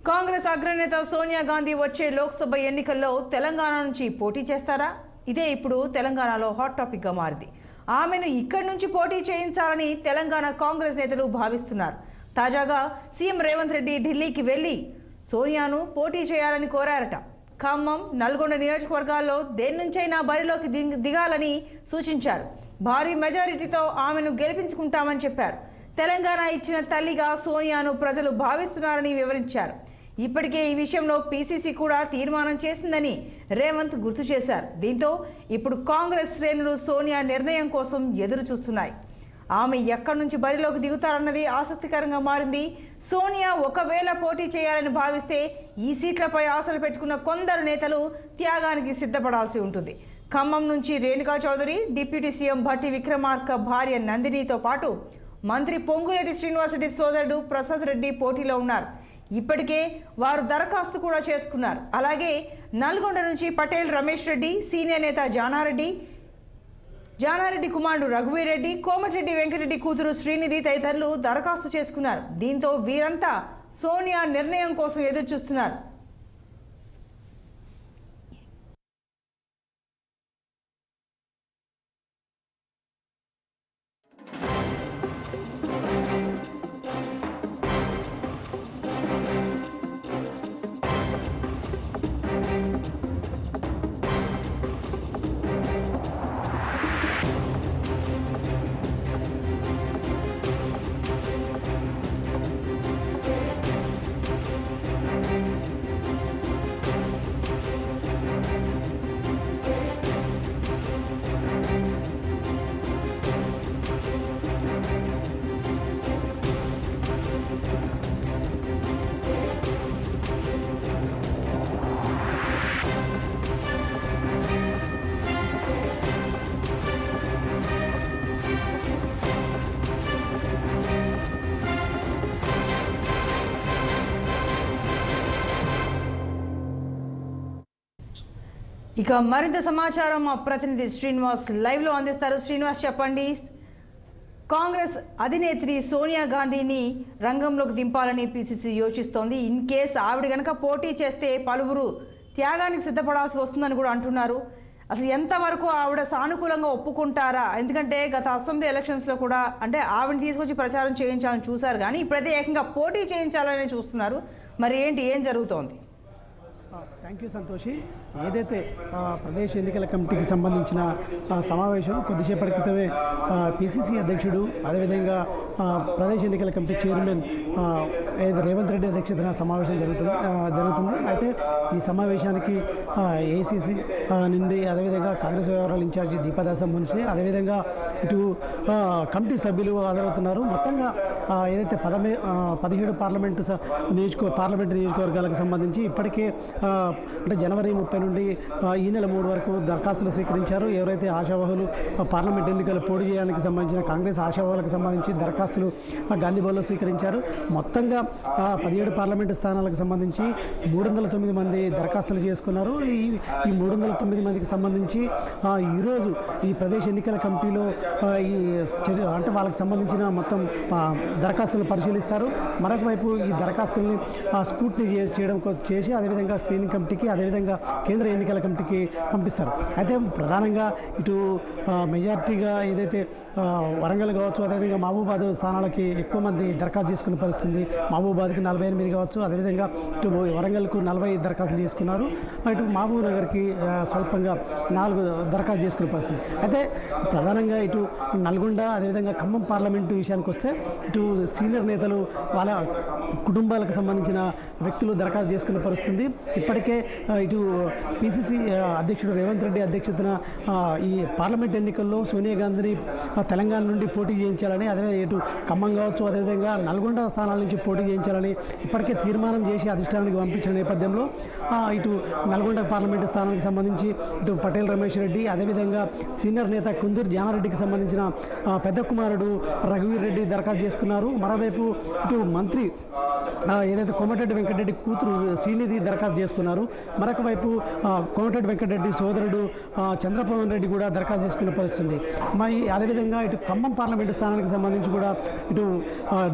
కాంగ్రెస్ అగ్రనేత సోనియా గాంధీ వచ్చే లోక్సభ ఎన్నికల్లో తెలంగాణ నుంచి పోటీ చేస్తారా? ఇదే ఇప్పుడు తెలంగాణలో హాట్ టాపిక్ గా మారింది. ఆమెను ఇక్కడి నుంచి పోటీ చేయించాలని తెలంగాణ కాంగ్రెస్ నేతలు భావిస్తున్నారు. తాజాగా సీఎం రేవంత్ రెడ్డి ఢిల్లీకి వెళ్లి సోనియాను పోటీ చేయాలని కోరారట. ఖమ్మం, నల్గొండ నియోజకవర్గాల్లో దేని నుంచైనా బరిలోకి దిగాలని సూచించారు. భారీ మెజారిటీతో ఆమెను గెలిపించుకుంటామని చెప్పారు. తెలంగాణ ఇచ్చిన తల్లిగా సోనియాను ప్రజలు భావిస్తున్నారని వివరించారు. ఇప్పటికే ఈ విషయంలో పీసీసీ కూడా తీర్మానం చేసిందని రేవంత్ గుర్తు చేశారు. దీంతో ఇప్పుడు కాంగ్రెస్ శ్రేణులు సోనియా నిర్ణయం కోసం ఎదురు చూస్తున్నాయి. ఆమె ఎక్కడి నుంచి బరిలోకి దిగుతారన్నది ఆసక్తికరంగా మారింది. సోనియా ఒకవేళ పోటీ చేయాలని భావిస్తే ఈ సీట్లపై ఆశలు పెట్టుకున్న కొందరు నేతలు త్యాగానికి సిద్ధపడాల్సి ఉంటుంది. ఖమ్మం నుంచి రేణుకా చౌదరి, డిప్యూటీ సీఎం భట్టి విక్రమార్క భార్య నందినితో పాటు మంత్రి పొంగులేటి శ్రీనివాసరెడ్డి సోదరుడు ప్రసాద్ రెడ్డి పోటీలో ఉన్నారు. ఇప్పటికే వారు దరఖాస్తు కూడా చేసుకున్నారు. అలాగే నల్గొండ నుంచి పటేల్ రమేష్ రెడ్డి, సీనియర్ నేత జానారెడ్డి కుమారుడు రఘువీర్ రెడ్డి, కోమటిరెడ్డి వెంకటరెడ్డి కూతురు శ్రీనిధి తదితరులు దరఖాస్తు చేసుకున్నారు. దీంతో వీరంతా సోనియా నిర్ణయం కోసం ఎదురు చూస్తున్నారు. ఇక మరింత సమాచారం మా ప్రతినిధి శ్రీనివాస్ లైవ్లో అందిస్తారు. శ్రీనివాస్, చెప్పండి. కాంగ్రెస్ అధినేత్రి సోనియా గాంధీని రంగంలోకి దింపాలని పీసీసీ యోచిస్తోంది. ఇన్ కేస్ ఆవిడ కనుక పోటీ చేస్తే పలువురు త్యాగానికి సిద్ధపడాల్సి వస్తుందని కూడా అంటున్నారు. అసలు ఎంతవరకు ఆవిడ సానుకూలంగా ఒప్పుకుంటారా? ఎందుకంటే గత అసెంబ్లీ ఎలక్షన్స్లో కూడా అంటే ఆవిడని తీసుకొచ్చి ప్రచారం చేయించాలని చూశారు, కానీ ఇప్పుడైతే ఏకంగా పోటీ చేయించాలని చూస్తున్నారు. మరి ఏం జరుగుతోంది? Thank you Santoshi. ఏదైతే ప్రదేశ్ ఎన్నికల కమిటీకి సంబంధించిన సమావేశం కొద్దిసేపటి క్రితమే పీసీసీ అధ్యక్షుడు, అదేవిధంగా ప్రదేశ్ ఎన్నికల కమిటీ చైర్మన్ రేవంత్ రెడ్డి అధ్యక్షతన సమావేశం జరుగుతుంది. అయితే ఈ సమావేశానికి ఏసీసీ నుండి, అదేవిధంగా కాంగ్రెస్ వ్యవహారాల ఇన్ఛార్జి దీపాదాస మున్షి, అదేవిధంగా ఇటు కమిటీ సభ్యులు హాజరవుతున్నారు. మొత్తంగా ఏదైతే 17 పార్లమెంటు నియోజకవర్గాలకు సంబంధించి ఇప్పటికే అంటే జనవరి 30 నుండి ఈ నెల 3 వరకు దరఖాస్తులు స్వీకరించారు. ఎవరైతే ఆశావాహులు పార్లమెంట్ ఎన్నికలు పోటీ చేయడానికి సంబంధించిన కాంగ్రెస్ ఆశావాహులకు సంబంధించి దరఖాస్తులు గాంధీ భవన్లో స్వీకరించారు. మొత్తంగా 17 పార్లమెంటు స్థానాలకు సంబంధించి 309 మంది దరఖాస్తులు చేసుకున్నారు. ఈ 309 మందికి సంబంధించి ఈరోజు ఈ ప్రదేశ్ ఎన్నికల కమిటీలో అంటే వాళ్ళకి సంబంధించిన మొత్తం దరఖాస్తులు పరిశీలిస్తారు. మరొక వైపు ఈ దరఖాస్తుల్ని స్క్రూటినీ చేసి అదేవిధంగా స్క్రీనింగ్ కమిటీకి, అదేవిధంగా కేంద్ర ఎన్నికల కమిటీకి పంపిస్తారు. అయితే ప్రధానంగా ఇటు మెజార్టీగా ఏదైతే వరంగల్ కావచ్చు, అదేవిధంగా మహబూబాద్ స్థానాలకి ఎక్కువ మంది దరఖాస్తు చేసుకునే పరిస్థితుంది. మహబూబాద్కి 48 కావచ్చు, అదేవిధంగా ఇటు వరంగల్కు 40 దరఖాస్తులు చేసుకున్నారు. ఇటు మహబూబ్ నగర్కి స్వల్పంగా 4 దరఖాస్తు చేసుకునే పరిస్థితి. అయితే ప్రధానంగా ఇటు నల్గొండ, అదేవిధంగా ఖమ్మం పార్లమెంటు విషయానికి వస్తే ఇటు సీనియర్ నేతలు వాళ్ళ కుటుంబాలకు సంబంధించిన వ్యక్తులు దరఖాస్తు చేసుకునే పరిస్థితి. ఇప్పటికే ఇటు పీసీసీ అధ్యక్షుడు రేవంత్ రెడ్డి అధ్యక్షతన ఈ పార్లమెంట్ ఎన్నికల్లో సోనియా గాంధీని తెలంగాణ నుండి పోటీ చేయించాలని, అదే ఇటు ఖమ్మం కావచ్చు, అదేవిధంగా నల్గొండ స్థానాల నుంచి పోటీ చేయించాలని ఇప్పటికే తీర్మానం చేసి అధిష్టానానికి పంపించిన నేపథ్యంలో ఇటు నల్గొండ పార్లమెంటు స్థానానికి సంబంధించి ఇటు పటేల్ రమేష్ రెడ్డి, అదేవిధంగా సీనియర్ నేత కుందూరు జానారెడ్డికి సంబంధించిన పెద్ద కుమారుడు రఘువీర్ రెడ్డి దరఖాస్తు చేసుకున్నారు. మరోవైపు ఇటు మంత్రి ఏదైతే కోమటిరెడ్డి వెంకటరెడ్డి కూతురు శ్రీనిధి దరఖాస్తు చేసుకున్నారు. మరొక వైపు కోమటిరెడ్డి వెంకటరెడ్డి సోదరుడు చంద్రపవన్ రెడ్డి కూడా దరఖాస్తు చేసుకునే పరిస్థితుంది. మరి అదేవిధంగా ఇటు ఖమ్మం పార్లమెంటు స్థానానికి సంబంధించి కూడా ఇటు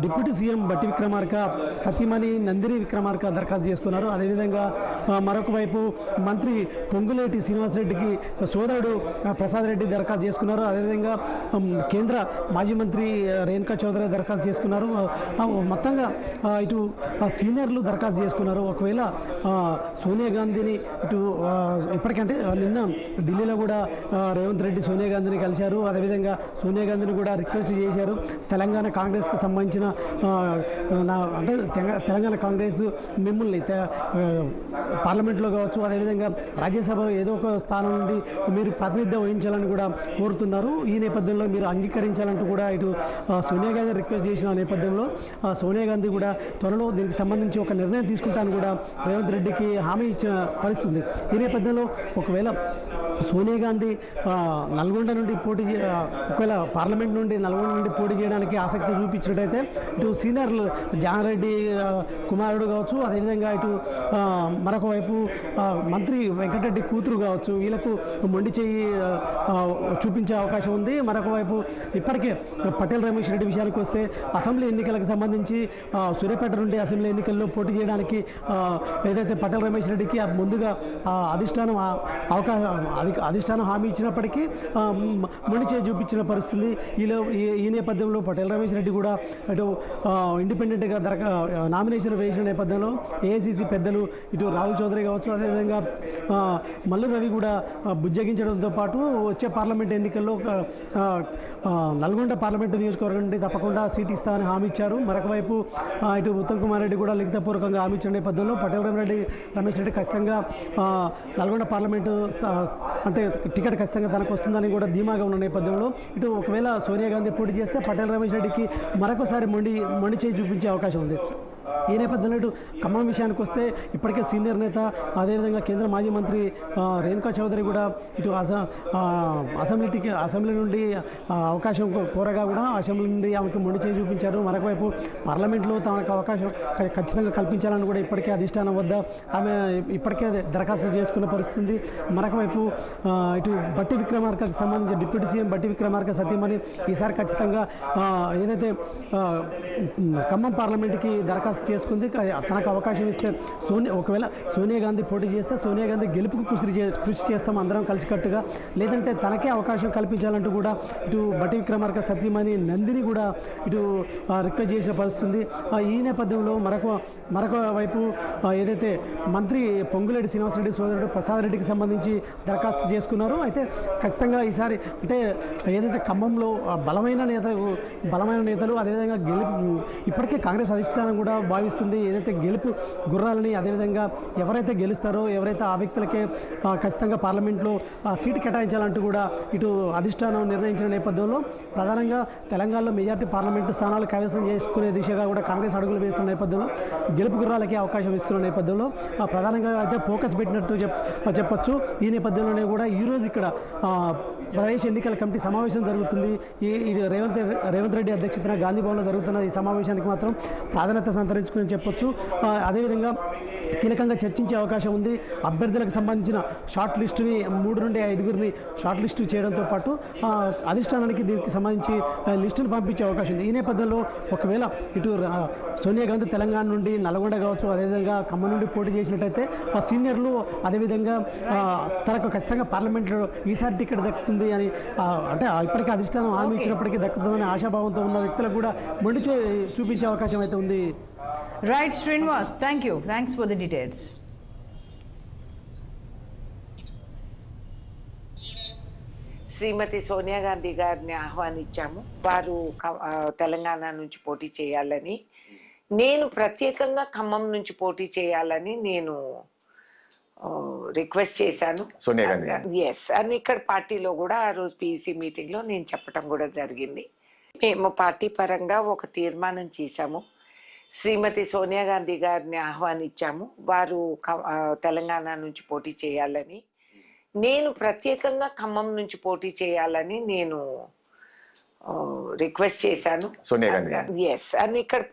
డిప్యూటీ సీఎం బట్టి విక్రమార్క సతీమణి నందిని విక్రమార్క దరఖాస్తు చేసుకున్నారు. అదేవిధంగా మరొక వైపు మంత్రి పొంగులేటి శ్రీనివాసరెడ్డికి సోదరుడు ప్రసాద్ రెడ్డి దరఖాస్తు చేసుకున్నారు. అదేవిధంగా కేంద్ర మాజీ మంత్రి రేణుకా చౌదరి దరఖాస్తు చేసుకున్నారు. మొత్తంగా ఇటు సీనియర్లు దరఖాస్తు చేసుకున్నారు. ఒకవేళ సోనియా గాంధీని ఇటు ఇప్పటికంటే నిన్న ఢిల్లీలో కూడా రేవంత్ రెడ్డి సోనియా గాంధీని కలిశారు. అదేవిధంగా సోనియా గాంధీని కూడా రిక్వెస్ట్ చేశారు. తెలంగాణ కాంగ్రెస్కి సంబంధించిన అంటే తెలంగాణ కాంగ్రెస్ మిమ్మల్ని పార్లమెంట్లో కావచ్చు, అదేవిధంగా రాజ్యసభలో ఏదో ఒక స్థానం నుండి మీరు ప్రాతినిధ్యం వహించాలని కూడా కోరుతున్నారు. ఈ నేపథ్యంలో మీరు అంగీకరించాలంటూ కూడా ఇటు సోనియా గాంధీ రిక్వెస్ట్ చేసిన నేపథ్యంలో సోనియా గాంధీ కూడా త్వరలో దీనికి సంబంధించి ఒక నిర్ణయం తీసుకుంటాను కూడా రేవంత్ రెడ్డికి హామీ ఇచ్చిన పరిస్థితి. ఈ నేపథ్యంలో ఒకవేళ సోనియా గాంధీ నల్గొండ నుండి ఒకవేళ పార్లమెంట్ నుండి నల్గొండ నుండి పోటీ చేయడానికి ఆసక్తి చూపించినట్టయితే ఇటు సీనియర్లు జానారెడ్డి కుమారుడు కావచ్చు, అదేవిధంగా ఇటు మరొక వైపు మంత్రి వెంకటరెడ్డి కూతురు కావచ్చు, వీళ్ళకు మొండి చేయి చూపించే అవకాశం ఉంది. మరొక వైపు ఇప్పటికే పటేల్ రమేష్ రెడ్డి విషయానికి వస్తే అసెంబ్లీ ఎన్నికలకు సంబంధించి సూర్యాపేట నుండి అసెంబ్లీ ఎన్నికల్లో పోటీ చేయడానికి ఏదైతే పటేల్ రమేష్ రెడ్డికి ముందుగా అధిష్టానం హామీ ఇచ్చినప్పటికీ మొండి చేయి చూపించిన పరిస్థితి. ఈ నేపథ్యంలో పటేల్ రమేష్ రెడ్డి కూడా ఇటు ఇండిపెండెంట్గా నామినేషన్ వేసిన నేపథ్యంలో ఏఐసిసి పెద్దలు ఇటు రాహుల్ చౌదరి కావచ్చు, అదేవిధంగా మల్లు రవి కూడా బుజ్జగించడంతో పాటు వచ్చే పార్లమెంట్ ఎన్నికల్లో నల్గొండ పార్లమెంటు నియోజకవర్గం నుండి తప్పకుండా సీట్ ఇస్తామని హామీ ఇచ్చారు. మరొక వైపు ఇటు ఉత్తమ్ కుమార్ రెడ్డి కూడా లిఖితపూర్వకంగా హామీ ఇచ్చిన నేపథ్యంలో పటేల్ రమేష్ రెడ్డి ఖచ్చితంగా నల్గొండ పార్లమెంటు అంటే టికెట్ ఖచ్చితంగా తనకు వస్తుందని కూడా ధీమాగా ఉన్న నేపథ్యంలో ఇటు ఒకవేళ సోనియా గాంధీ పోటీ చేస్తే పటేల్ రమేష్ రెడ్డికి మరొకసారి మొండి చేయి చూపించే అవకాశం ఉంది. ఈ నేపథ్యంలో ఇటు ఖమ్మం విషయానికి వస్తే ఇప్పటికే సీనియర్ నేత, అదేవిధంగా కేంద్ర మాజీ మంత్రి రేణుకా చౌదరి కూడా ఇటు అసెంబ్లీ నుండి అవకాశం కోరగా కూడా అసెంబ్లీ నుండి ఆమెకు మొండి చేయి చూపించారు. మరొక వైపు పార్లమెంట్లో తనకు అవకాశం ఖచ్చితంగా కల్పించాలని కూడా ఇప్పటికే అధిష్టానం వద్ద ఆమె ఇప్పటికే దరఖాస్తు చేసుకున్న పరిస్థితి. మరొక వైపు ఇటు బట్టి విక్రమార్కకు సంబంధించి డిప్యూటీ సీఎం బట్టి విక్రమార్క సతీమణి ఈసారి ఖచ్చితంగా ఏదైతే ఖమ్మం పార్లమెంట్కి దరఖాస్తు చేసుకుంది. తనకు అవకాశం ఇస్తే ఒకవేళ సోనియా గాంధీ పోటీ చేస్తే సోనియా గాంధీ గెలుపుకు కృషి చేస్తాం అందరం కలిసికట్టుగా, లేదంటే తనకే అవకాశం కల్పించాలంటూ కూడా ఇటు బట్టి విక్రమార్క సతీమణి నందిని కూడా ఇటు రిక్వెస్ట్ చేసిన పరిస్థితి. ఈ నేపథ్యంలో మరొక వైపు ఏదైతే మంత్రి పొంగులేటి శ్రీనివాసరెడ్డి సోదరుడు ప్రసాద్ రెడ్డికి సంబంధించి దరఖాస్తు చేసుకున్నారు. అయితే ఖచ్చితంగా ఈసారి అంటే ఏదైతే ఖమ్మంలో బలమైన నేతలు అదేవిధంగా ఇప్పటికే కాంగ్రెస్ అధిష్టానం కూడా భావిస్తుంది ఏదైతే గెలుపు గుర్రాలని, అదేవిధంగా ఎవరైతే గెలుస్తారో ఎవరైతే ఆ వ్యక్తులకే ఖచ్చితంగా పార్లమెంట్లో సీటు కేటాయించాలంటూ కూడా ఇటు అధిష్టానం నిర్ణయించిన నేపథ్యంలో ప్రధానంగా తెలంగాణలో మెజార్టీ పార్లమెంటు స్థానాలు కైవసం చేసుకునే దిశగా కూడా కాంగ్రెస్ అడుగులు వేస్తున్న నేపథ్యంలో గెలుపు గుర్రాలకి అవకాశం ఇస్తున్న నేపథ్యంలో ప్రధానంగా అయితే ఫోకస్ పెట్టినట్టు చెప్పొచ్చు. ఈ నేపథ్యంలోనే కూడా ఈరోజు ఇక్కడ ప్రదేశ్ ఎన్నికల కమిటీ సమావేశం జరుగుతుంది. ఈ రేవంత్ రెడ్డి అధ్యక్షతన గాంధీ భవన్లో జరుగుతున్న ఈ సమావేశానికి మాత్రం ప్రాధాన్యత సంతరించుకుని చెప్పొచ్చు. అదేవిధంగా కీలకంగా చర్చించే అవకాశం ఉంది. అభ్యర్థులకు సంబంధించిన షార్ట్ లిస్టుని 3 నుండి 5 షార్ట్ లిస్టు చేయడంతో పాటు అధిష్టానానికి దీనికి సంబంధించి లిస్టును పంపించే అవకాశం ఉంది. ఈ నేపథ్యంలో ఒకవేళ ఇటు సోనియా గాంధీ తెలంగాణ నుండి నల్గొండ కావచ్చు, అదేవిధంగా ఖమ్మం నుండి పోటీ చేసినట్టయితే సీనియర్లు అదేవిధంగా తనకు ఖచ్చితంగా పార్లమెంట్లో ఈసారి టికెట్ దక్కుతుంది అని అంటే ఇప్పటికీ అధిష్టానం హామీ ఇచ్చినప్పటికీ దక్కుతుందని ఆశాభావంతో ఉన్న వ్యక్తులకు కూడా మొండి చూపించే అవకాశం అయితే ఉంది. Right Srinivas, thanks for the details. Shrimati Sonia Gandhi గారిని ఆహ్వానించాము. వారు తెలంగాణ నుంచి పోటీ చేయాలని, నేను ప్రత్యేకంగా ఖమ్మం నుంచి పోటీ చేయాలని నేను రిక్వెస్ట్ చేశాను సోనియా గాంధీ. ఎస్ అని ఇక్కడ పార్టీలో కూడా ఆ రోజు పీసీ మీటింగ్లో నేను చెప్పడం కూడా జరిగింది. మేము పార్టీ పరంగా ఒక తీర్మానం చేశాము. శ్రీమతి సోనియా గాంధీ గారిని ఆహ్వానించాము. వారు తెలంగాణ నుంచి పోటీ చేయాలని, నేను ప్రత్యేకంగా ఖమ్మం నుంచి పోటీ చేయాలని నేను రిక్వెస్ట్ చేశాను సోనియా గాంధీ ఎస్ అని ఇక్కడ